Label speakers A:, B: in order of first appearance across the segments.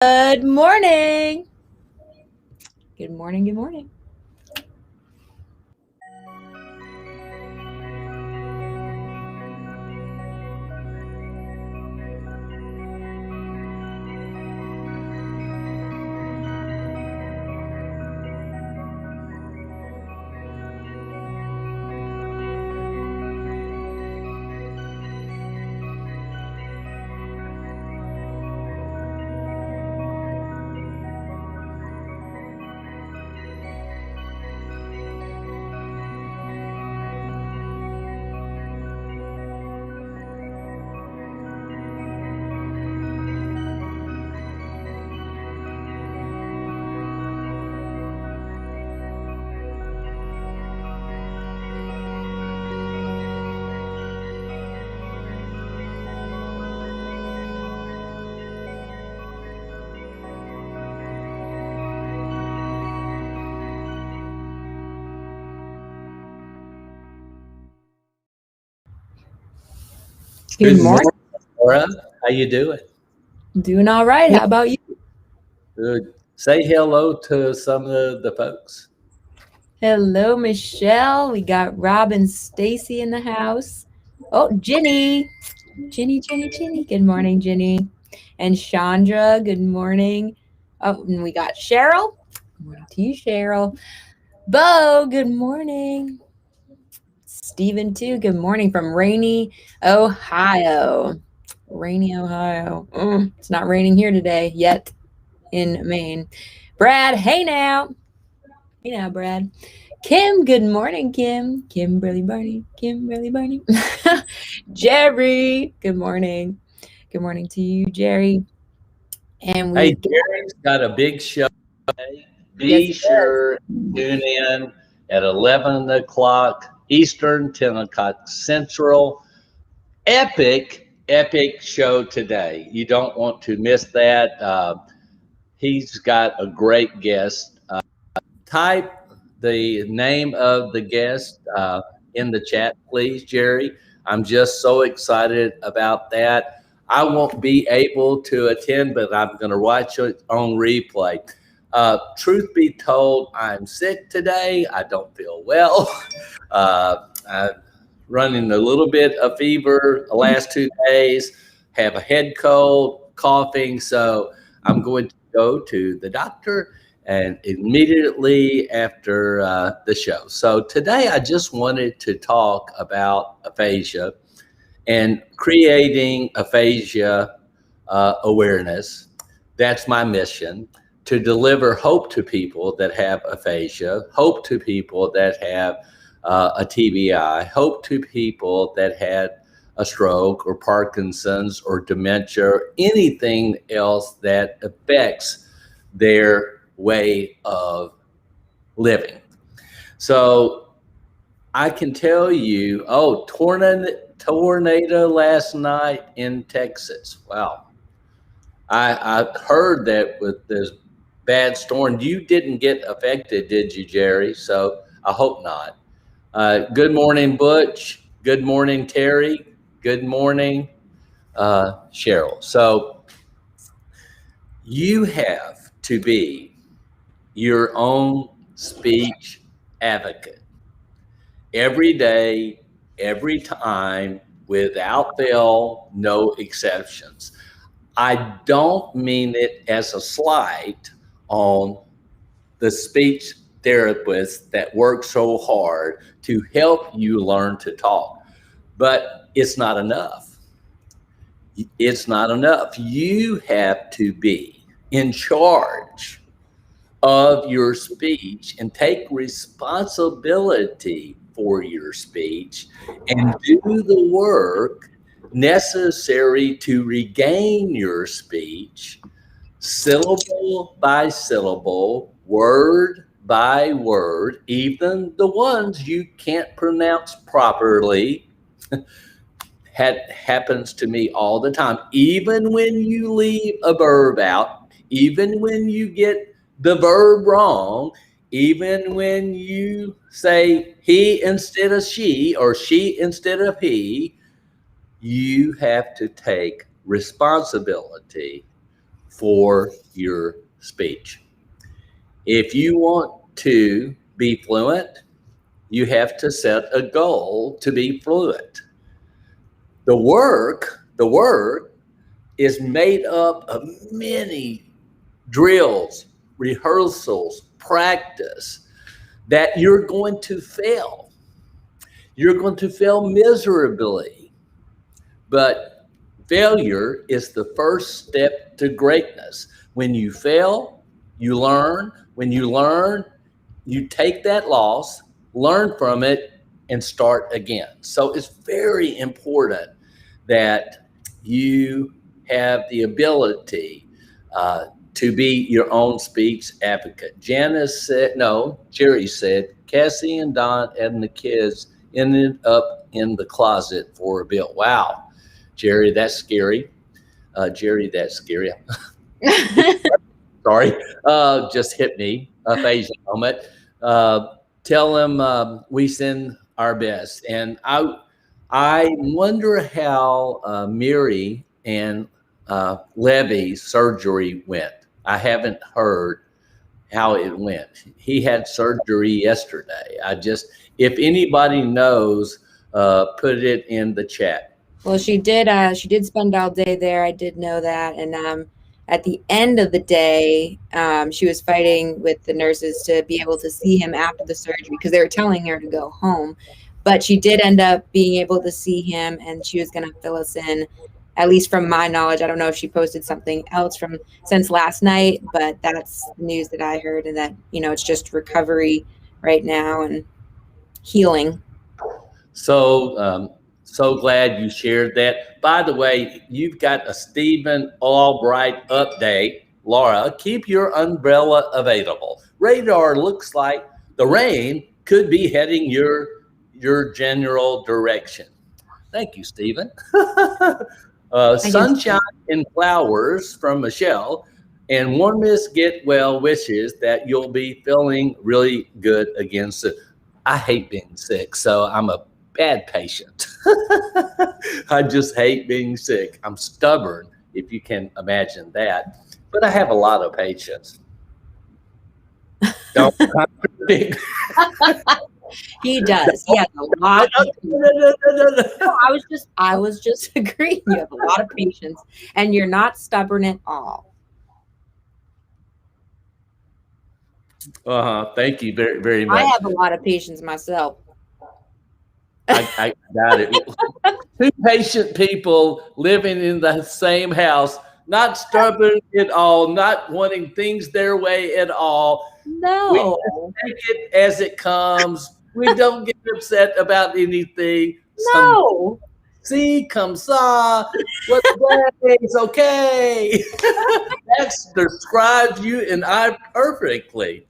A: Good morning. Good morning. Good morning. Good
B: Good
A: morning.
B: morning, Laura. How you doing?
A: Doing all right. How about you?
B: Good. Say hello to some of the folks.
A: Hello, Michelle. We got Rob and Stacy in the house. Oh, Ginny. Ginny. Good morning, Ginny. And Chandra, good morning. Oh, and we got Cheryl. Good morning to you, Cheryl. Bo, good morning. Stephen, too. Good morning from rainy Ohio. Rainy Ohio. It's not raining here today yet in Maine. Brad, hey now. Hey now, Brad. Kim, good morning, Kim. Kimberly Barney. Jerry, good morning. Good morning to you, Jerry. And
B: Hey,
A: we've got,
B: Jerry's got a big show today.
A: yes,
B: Be
A: he does.
B: sure to tune in at 11 o'clock Eastern, 10 o'clock Central. Epic show today. You don't want to miss that. He's got a great guest. Type the name of the guest in the chat, please, Jerry. I'm just so excited about that. I won't be able to attend, but I'm going to watch it on replay. Truth be told, I'm sick today. I don't feel well. I'm running a little bit of fever the last 2 days, have a head cold, coughing. So I'm going to go to the doctor and immediately after the show. So today I just wanted to talk about aphasia and creating aphasia awareness. That's my mission, to deliver hope to people that have aphasia, hope to people that have a TBI, hope to people that had a stroke or Parkinson's or dementia or anything else that affects their way of living. So I can tell you, tornado last night in Texas. Wow. I heard that with this bad storm, you didn't get affected, did you, Jerry? So I hope not. Good morning, Butch. Good morning, Terry. Good morning, Cheryl. So you have to be your own speech advocate every day, every time, without fail, no exceptions. I don't mean it as a slight on the speech therapists that work so hard to help you learn to talk, but it's not enough. It's not enough. You have to be in charge of your speech and take responsibility for your speech and do the work necessary to regain your speech syllable by syllable, word by word, even the ones you can't pronounce properly. Happens to me all the time. Even when you leave a verb out, even when you get the verb wrong, even when you say he instead of she or she instead of he, you have to take responsibility for your speech. If you want to be fluent, you have to set a goal to be fluent. The work is made up of many drills, rehearsals, practice that you're going to fail. You're going to fail miserably, but failure is the first step to greatness. When you fail, you learn. When you learn, you take that loss, learn from it, and start again. So it's very important that you have the ability to be your own speech advocate. Janice said, no, Jerry said, Cassie and Don and the kids ended up in the closet for a bit. Wow, Jerry, that's scary. Jerry, that's scary. Sorry, just hit me. Aphasia moment. Tell them we send our best. And I wonder how Miri and Levy's surgery went. I haven't heard how it went. He had surgery yesterday. If anybody knows, put it in the chat.
A: Well, she did. She did spend all day there. I did know that, and at the end of the day, she was fighting with the nurses to be able to see him after the surgery because they were telling her to go home. But she did end up being able to see him, and she was going to fill us in. At least from my knowledge, I don't know if she posted something else since last night, but that's the news that I heard, and that it's just recovery right now and healing.
B: So glad you shared that. By the way, you've got a Stephen Albright update. Laura, keep your umbrella available. Radar looks like the rain could be heading your general direction. Thank you, Stephen. Sunshine and flowers from Michelle, and warmest get well wishes that you'll be feeling really good again soon. I hate being sick, so I'm a bad patient. I just hate being sick. I'm stubborn, if you can imagine that, but I have a lot of patience. Don't contradict.
A: He does. He has a lot. No, I was just agreeing. You have a lot of patience, and you're not stubborn at all.
B: Thank you very, very much.
A: I have a lot of patience myself.
B: I got it. Two patient people living in the same house, not stubborn at all, not wanting things their way at all.
A: No.
B: We just take it as it comes. We don't get upset about anything.
A: No.
B: See, come saw. What's it's okay. That describes you and I perfectly.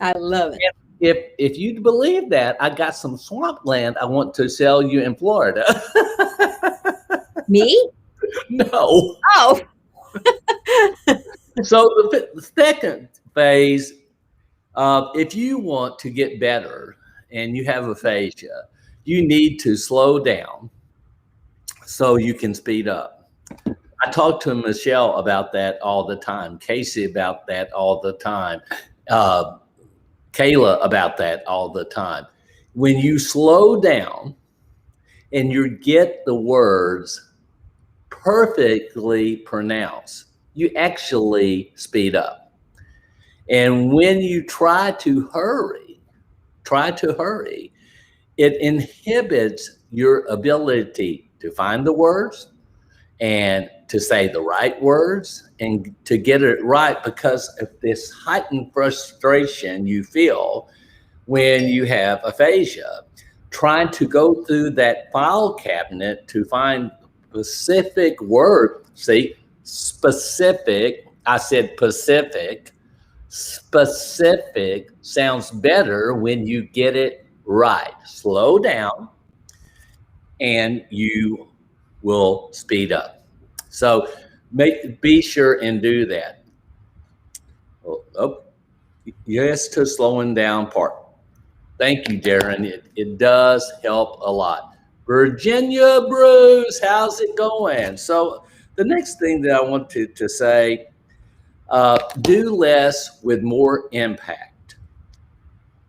A: I love it.
B: If you believe that, I got some swampland I want to sell you in Florida.
A: Me?
B: No.
A: Oh.
B: So the second phase, if you want to get better and you have aphasia, you need to slow down so you can speed up. I talk to Michelle about that all the time, Casey about that all the time, Kayla about that all the time. When you slow down and you get the words perfectly pronounced, you actually speed up. And when you try to hurry, it inhibits your ability to find the words and to say the right words and to get it right because of this heightened frustration you feel when you have aphasia, trying to go through that file cabinet to find specific word. See, specific, I said Pacific. Specific sounds better when you get it right. Slow down and you will speed up. So be sure and do that. Oh, yes to slowing down part. Thank you, Darren. It does help a lot. Virginia Bruce, how's it going? So the next thing that I wanted to say Do less with more impact.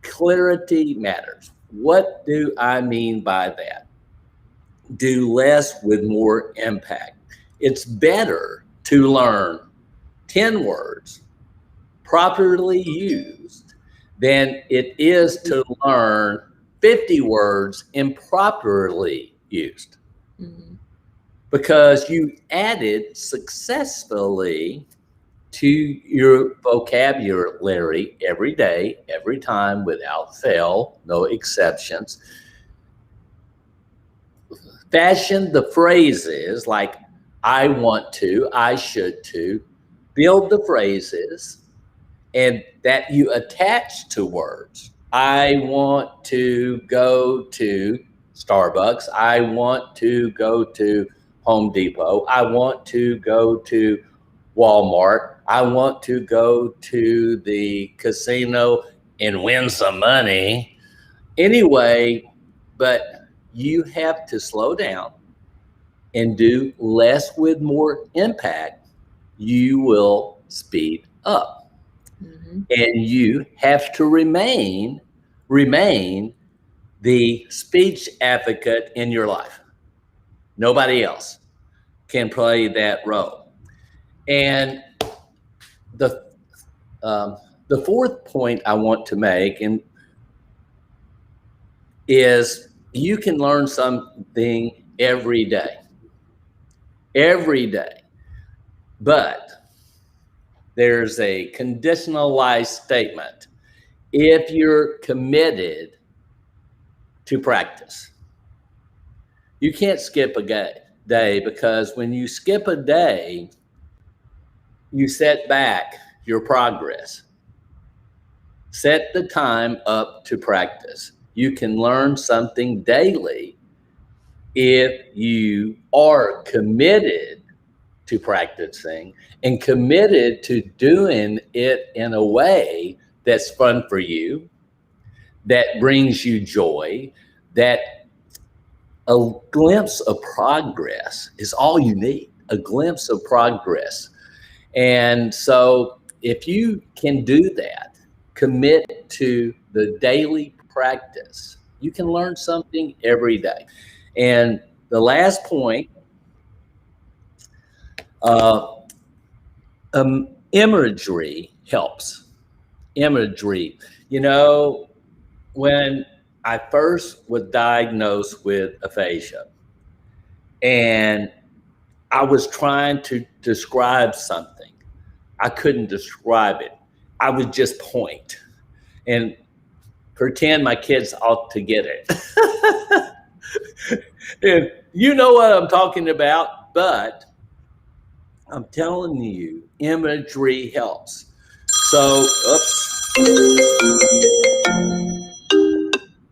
B: Clarity matters. What do I mean by that? Do less with more impact. It's better to learn 10 words properly used than it is to learn 50 words improperly used,
A: Mm-hmm.
B: because you added successfully to your vocabulary every day, every time, without fail, no exceptions. Fashion the phrases like I want to, I should to, build the phrases and that you attach to words. I want to go to Starbucks. I want to go to Home Depot. I want to go to Walmart. I want to go to the casino and win some money. Anyway, but you have to slow down and do less with more impact. You will speed up.
A: Mm-hmm.
B: And you have to remain the speech advocate in your life. Nobody else can play that role. And the the fourth point I want to make is you can learn something every day, but there's a conditionalized statement. If you're committed to practice, you can't skip a day, because when you skip a day, you set back your progress. Set the time up to practice. You can learn something daily if you are committed to practicing and committed to doing it in a way that's fun for you, that brings you joy, that a glimpse of progress is all you need, a glimpse of progress. And so if you can do that, commit to the daily practice, you can learn something every day. And the last point, uh, imagery helps. Imagery. You know, when I first was diagnosed with aphasia and I was trying to describe something, I couldn't describe it. I would just point and pretend my kids ought to get it. And you know what I'm talking about, but I'm telling you, imagery helps. So,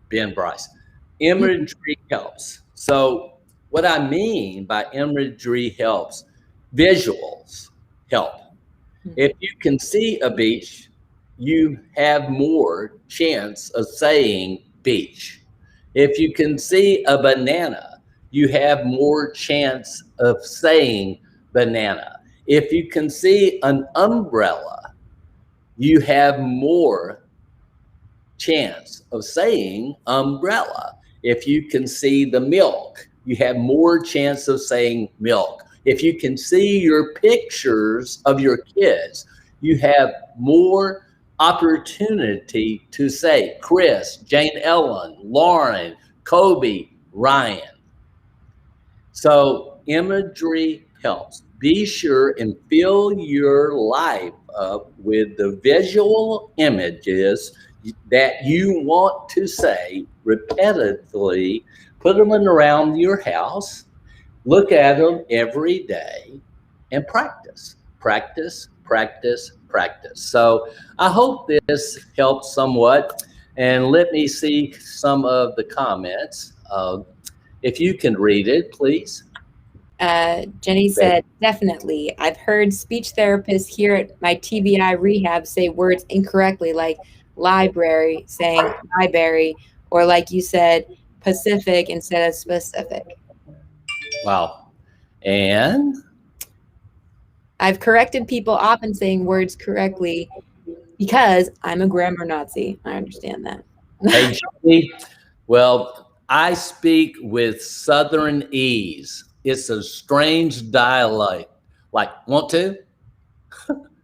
B: Ben Bryce, imagery helps. So, what I mean by imagery helps, visuals help. If you can see a beach, you have more chance of saying beach. If you can see a banana, you have more chance of saying banana. If you can see an umbrella, you have more chance of saying umbrella. If you can see the milk, you have more chance of saying milk. If you can see your pictures of your kids, you have more opportunity to say Chris, Jane Ellen, Lauren, Kobe, Ryan. So imagery helps. Be sure and fill your life up with the visual images that you want to say repetitively. Put them around your house. Look at them every day and practice, practice, practice, practice. So I hope this helps somewhat. And let me see some of the comments. If you can read it, please.
A: Jenny said, definitely. I've heard speech therapists here at my TBI rehab say words incorrectly, like library, saying library, or like you said, Pacific instead of specific.
B: Wow. And
A: I've corrected people often saying words correctly because I'm a grammar Nazi. I understand that.
B: Hey, Jimmy, well, I speak with Southern ease. It's a strange dialect. Like, want to?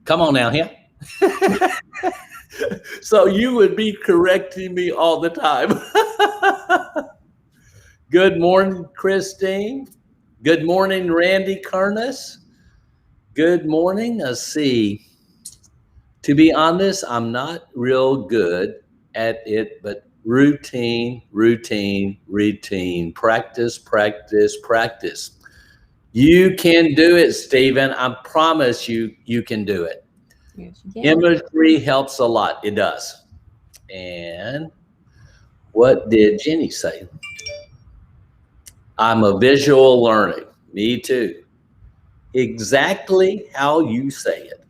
B: Come on now, here. So you would be correcting me all the time. Good morning, Christine. Good morning, Randy Kernis. Good morning. Let's see. To be honest, I'm not real good at it, but routine, routine, routine. Practice, practice, practice. You can do it, Stephen. I promise you, you can do it.
A: Yes, you can.
B: Imagery helps a lot. It does. And what did Jenny say? I'm a visual learner. Me too. Exactly how you say it.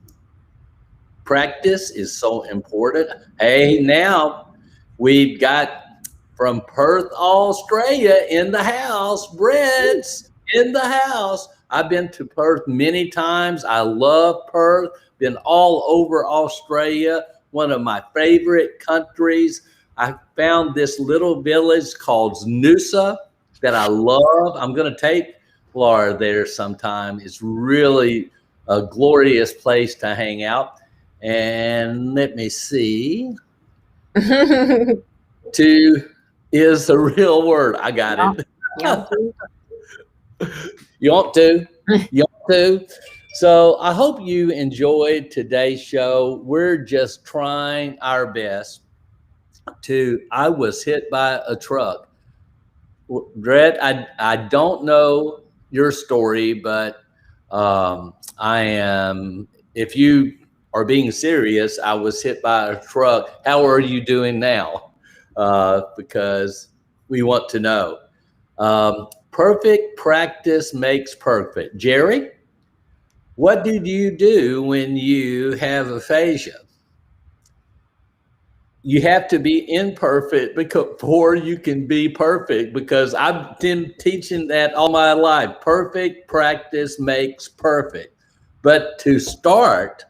B: Practice is so important. Hey, now we've got from Perth, Australia in the house. Brett's in the house. I've been to Perth many times. I love Perth. Been all over Australia, one of my favorite countries. I found this little village called Noosa that I love. I'm going to take Laura there sometime. It's really a glorious place to hang out. And let me see. To is a real word. I got it. You want to? You want to? So I hope you enjoyed today's show. We're just trying our best to. I was hit by a truck. Brett, I don't know your story, but I am. If you are being serious, I was hit by a truck. How are you doing now? Because we want to know. Perfect practice makes perfect. Jerry, what did you do when you have aphasia? You have to be imperfect before you can be perfect, because I've been teaching that all my life. Perfect practice makes perfect. But to start,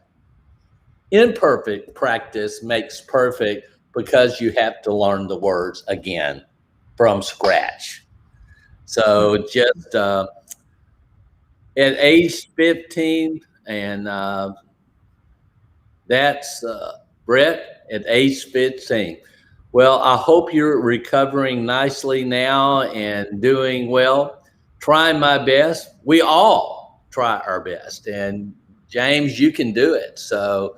B: imperfect practice makes perfect, because you have to learn the words again from scratch. So just at age 15, and that's Brett at age 15. Well, I hope you're recovering nicely now and doing well. Trying my best. We all try our best. And James, you can do it. So,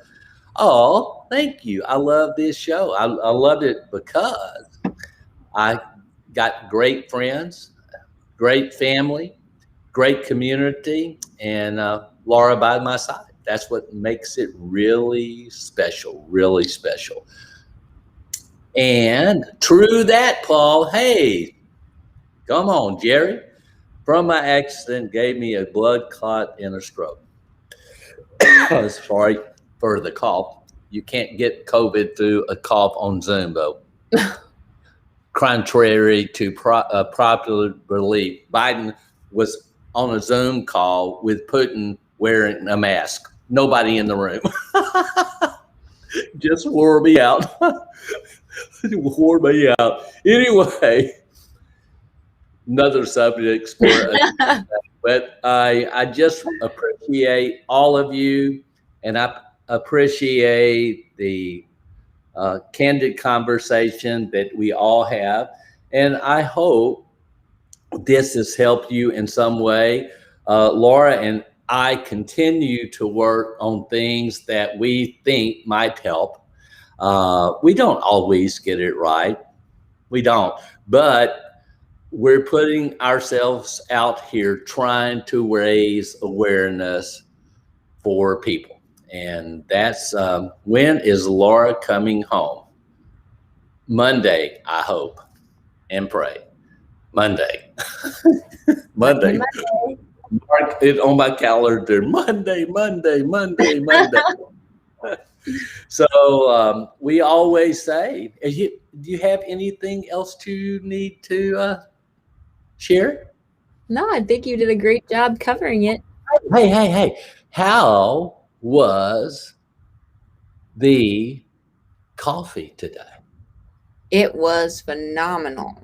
B: oh, thank you. I love this show. I loved it because I got great friends, great family, great community, and Laura by my side. That's what makes it really special, really special. And true that, Paul. Hey, come on, Jerry. From my accident, gave me a blood clot and a stroke. Sorry for the cough. You can't get COVID through a cough on Zoom, though. Contrary to popular belief, Biden was on a Zoom call with Putin wearing a mask. Nobody in the room. Just wore me out. Wore me out. Anyway, another subject for but I just appreciate all of you, and I appreciate the candid conversation that we all have. And I hope this has helped you in some way. Laura and I continue to work on things that we think might help. We don't always get it right. We don't. But we're putting ourselves out here trying to raise awareness for people. And that's when is Laura coming home? Monday, I hope and pray. Monday. Monday. Mark it on my calendar. Monday, Monday, Monday, Monday. So we always say, do you have anything else you need to share?
A: No, I think you did a great job covering it.
B: Hey. How was the coffee today?
A: It was phenomenal.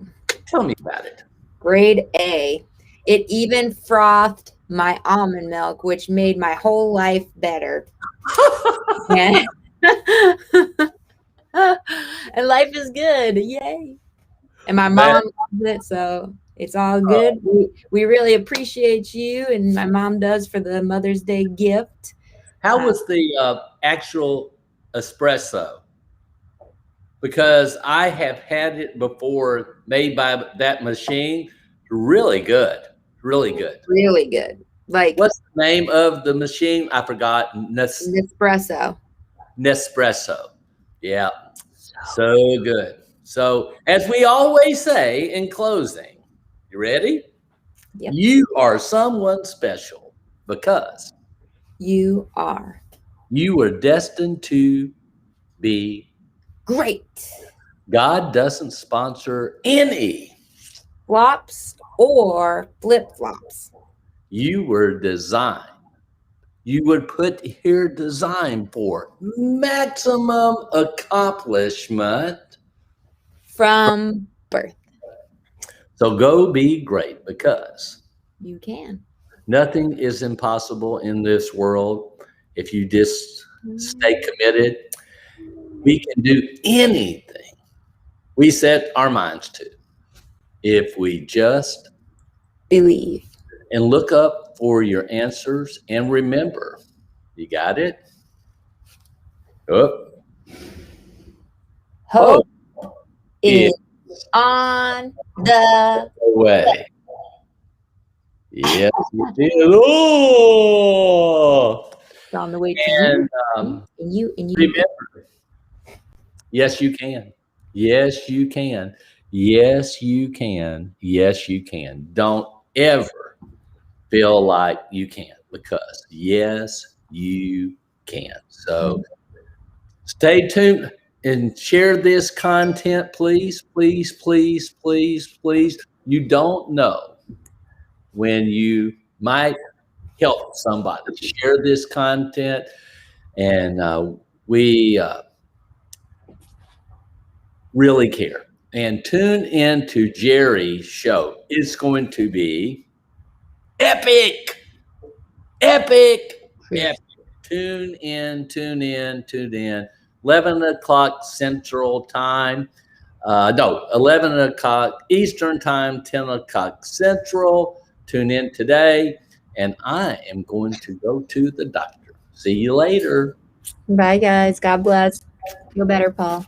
B: Tell me about it.
A: Grade A. It even frothed my almond milk, which made my whole life better. And, and life is good. Yay. And my
B: Man,
A: mom loves it, so it's all good. We really appreciate you, and my mom does, for the Mother's Day gift.
B: how was the actual espresso? Because I have had it before made by that machine. Really good. Really good.
A: Really good. Like
B: What's the name of the machine? I forgot.
A: Nespresso.
B: Nespresso. Yeah. So good. So, as we always say in closing, you ready?
A: Yep.
B: You are someone special because
A: You are
B: you were destined to be.
A: great.
B: God doesn't sponsor any.
A: Flops or flip flops.
B: You were designed. You would put here designed for maximum accomplishment.
A: From birth.
B: So go be great because
A: You can.
B: nothing is impossible in this world if you just stay committed. We can do anything we set our minds to if we just
A: Believe.
B: and look up for your answers and remember, you got it? Oh,
A: Hope
B: it's
A: is on the
B: way. Yes, you did. Oh,
A: it's on the way to
B: and
A: you and you.
B: remember, yes, you can. Yes, you can. Yes, you can. Yes, you can. Don't ever feel like you can't because yes, you can. So stay tuned and share this content, please, please, please, please, please. You don't know when you might help somebody. Share this content, and we really care. And tune in to Jerry's show. It's going to be epic, epic, epic. Tune in, tune in, tune in. 11 o'clock Central Time. No, 11 o'clock Eastern Time, 10 o'clock Central. Tune in today. And I am going to go to the doctor. See you later.
A: Bye, guys. God bless. Feel better, Paul.